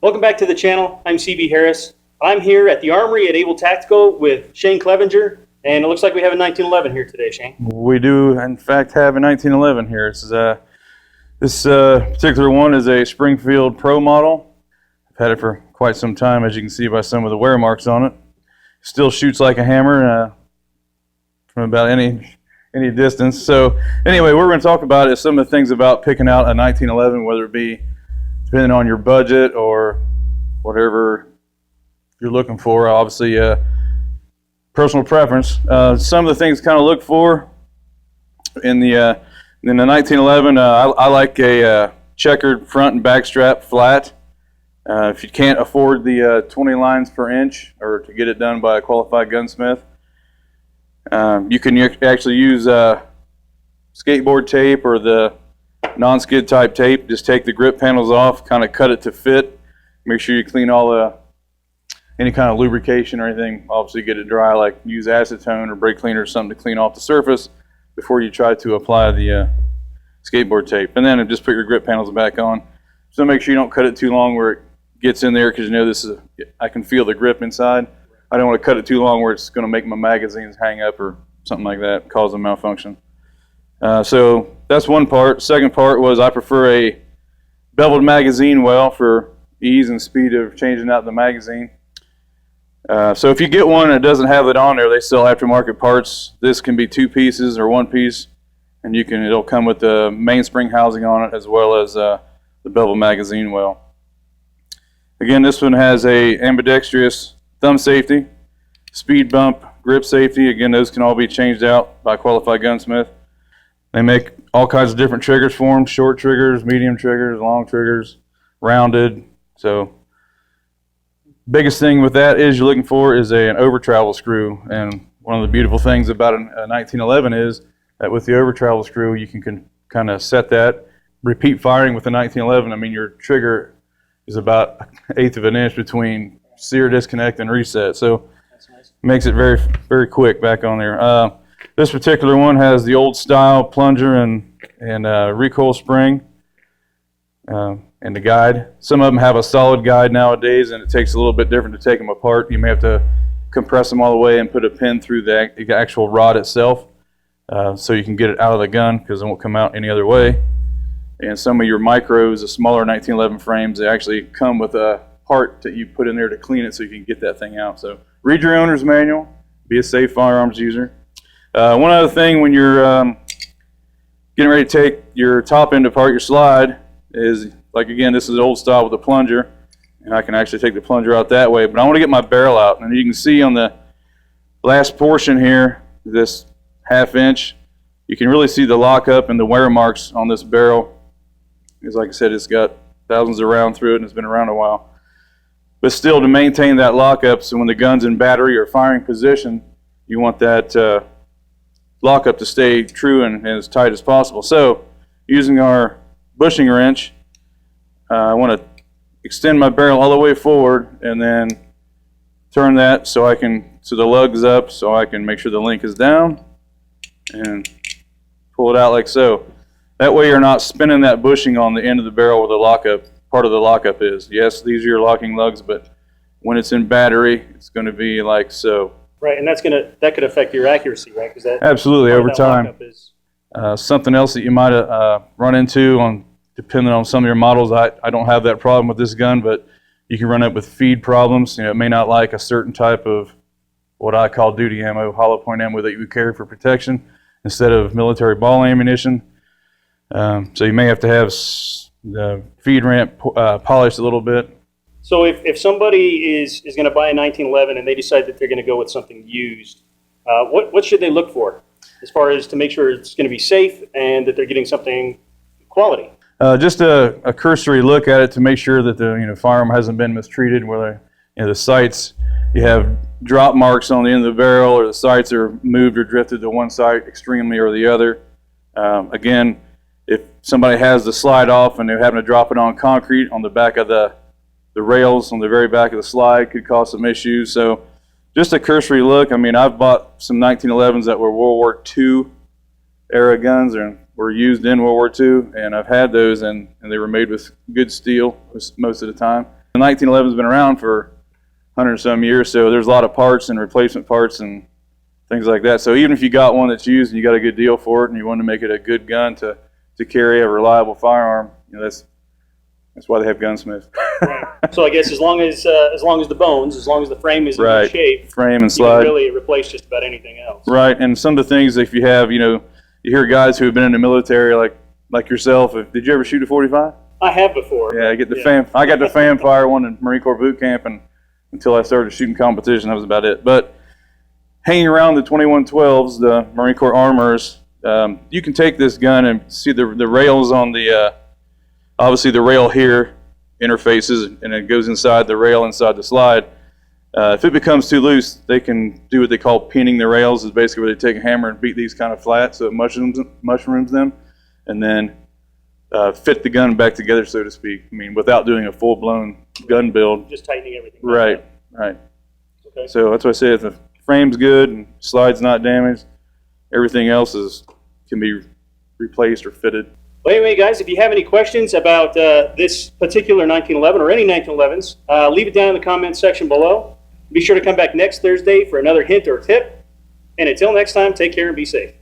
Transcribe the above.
Welcome back to the channel. I'm CB Harris. I'm here at the Armory at Able Tactical with Shane Clevenger, and it looks like we have a 1911 here today, Shane. We do, in fact, have a 1911 here. This particular one is a Springfield Pro model. I've had it for quite some time, as you can see by some of the wear marks on it. Still shoots like a hammer from about any distance. So anyway, what we're going to talk about is some of the things about picking out a 1911, whether it be depending on your budget or whatever you're looking for. Obviously, personal preference. Some of the things to kind of look for in the 1911. I like a checkered front and back strap flat. If you can't afford the 20 lines per inch or to get it done by a qualified gunsmith, you can actually use skateboard tape or the non-skid type tape. Just take the grip panels off, kind of cut it to fit. Make sure you clean all any kind of lubrication or anything. Obviously get it dry, like use acetone or brake cleaner or something to clean off the surface before you try to apply the skateboard tape. And then just put your grip panels back on. So make sure you don't cut it too long where it gets in there, because you know I can feel the grip inside. I don't want to cut it too long where it's going to make my magazines hang up or something like that, cause a malfunction. So that's one part. Second part was I prefer a beveled magazine well for ease and speed of changing out the magazine. So if you get one and it doesn't have it on there, they sell aftermarket parts. This can be 2 pieces or 1 piece, and it'll come with the mainspring housing on it as well as the bevel magazine well. Again, this one has a ambidextrous thumb safety, speed bump, grip safety. Again, those can all be changed out by a qualified gunsmith. They make all kinds of different triggers for them: short triggers, medium triggers, long triggers, rounded. So biggest thing with that is you're looking for is an over travel screw. And one of the beautiful things about a 1911 is that with the over travel screw, you can kind of set that. Repeat firing with a 1911, I mean, your trigger is about 1/8 of an inch between sear, disconnect, and reset. So it makes it very, very quick back on there. This particular one has the old style plunger and recoil spring and the guide. Some of them have a solid guide nowadays, and it takes a little bit different to take them apart. You may have to compress them all the way and put a pin through the actual rod itself so you can get it out of the gun, because it won't come out any other way. And some of your micros, the smaller 1911 frames, they actually come with a part that you put in there to clean it so you can get that thing out. So read your owner's manual, be a safe firearms user. One other thing when you're getting ready to take your top end apart, your slide, is, like, again, this is old style with a plunger, and I can actually take the plunger out that way, but I want to get my barrel out. And you can see on the last portion here, this 1/2 inch, you can really see the lockup and the wear marks on this barrel. Because, like I said, it's got thousands of rounds through it and it's been around a while. But still, to maintain that lockup, so when the gun's in battery or firing position, you want that lockup to stay true and as tight as possible. So, using our bushing wrench, I want to extend my barrel all the way forward and then turn that so the lug's up, so I can make sure the link is down and pull it out like so. That way you're not spinning that bushing on the end of the barrel where the part of the lockup is. Yes, these are your locking lugs, but when it's in battery, it's going to be like so. Right, and that could affect your accuracy, right? Absolutely, over time. Something else that you might run into, depending on some of your models, I don't have that problem with this gun, but you can run up with feed problems. It may not like a certain type of what I call duty ammo, hollow point ammo that you would carry for protection instead of military ball ammunition. So you may have to have the feed ramp polished a little bit. So if somebody is going to buy a 1911 and they decide that they're going to go with something used, what should they look for as far as to make sure it's going to be safe and that they're getting something quality? Just a cursory look at it to make sure that the firearm hasn't been mistreated, whether the sights, you have drop marks on the end of the barrel, or the sights are moved or drifted to one side extremely or the other. Again, if somebody has the slide off and they're having to drop it on concrete on the back of the rails on the very back of the slide, could cause some issues. So just a cursory look. I mean, I've bought some 1911s that were World War II era guns and were used in World War II, and I've had those, and they were made with good steel most of the time. The 1911's been around for 100 some years, so there's a lot of parts and replacement parts and things like that. So even if you got one that's used and you got a good deal for it and you want to make it a good gun to carry a reliable firearm, that's why they have gunsmiths. Right. So I guess as long as the bones, as long as the frame is in Right. good shape, Frame and you can slide. really replace just about anything else. Right, and some of the things, if you have, you hear guys who have been in the military like yourself. Did you ever shoot a 45? I have before. Yeah, I got the fan fire one in Marine Corps boot camp, and until I started shooting competition, that was about it. But hanging around the 2112s, the Marine Corps armors, you can take this gun and see the rails on the, obviously the rail here interfaces, and it goes inside the rail inside the slide. If it becomes too loose, they can do what they call pinning the rails, is basically where they take a hammer and beat these kind of flat so it mushrooms them, and then fit the gun back together, so to speak. I mean, without doing a full-blown gun build. Just tightening everything. Right. Okay. So that's why I say if the frame's good and slide's not damaged, everything else can be replaced or fitted. Well, anyway, guys, if you have any questions about this particular 1911 or any 1911s, leave it down in the comments section below. Be sure to come back next Thursday for another hint or tip. And until next time, take care and be safe.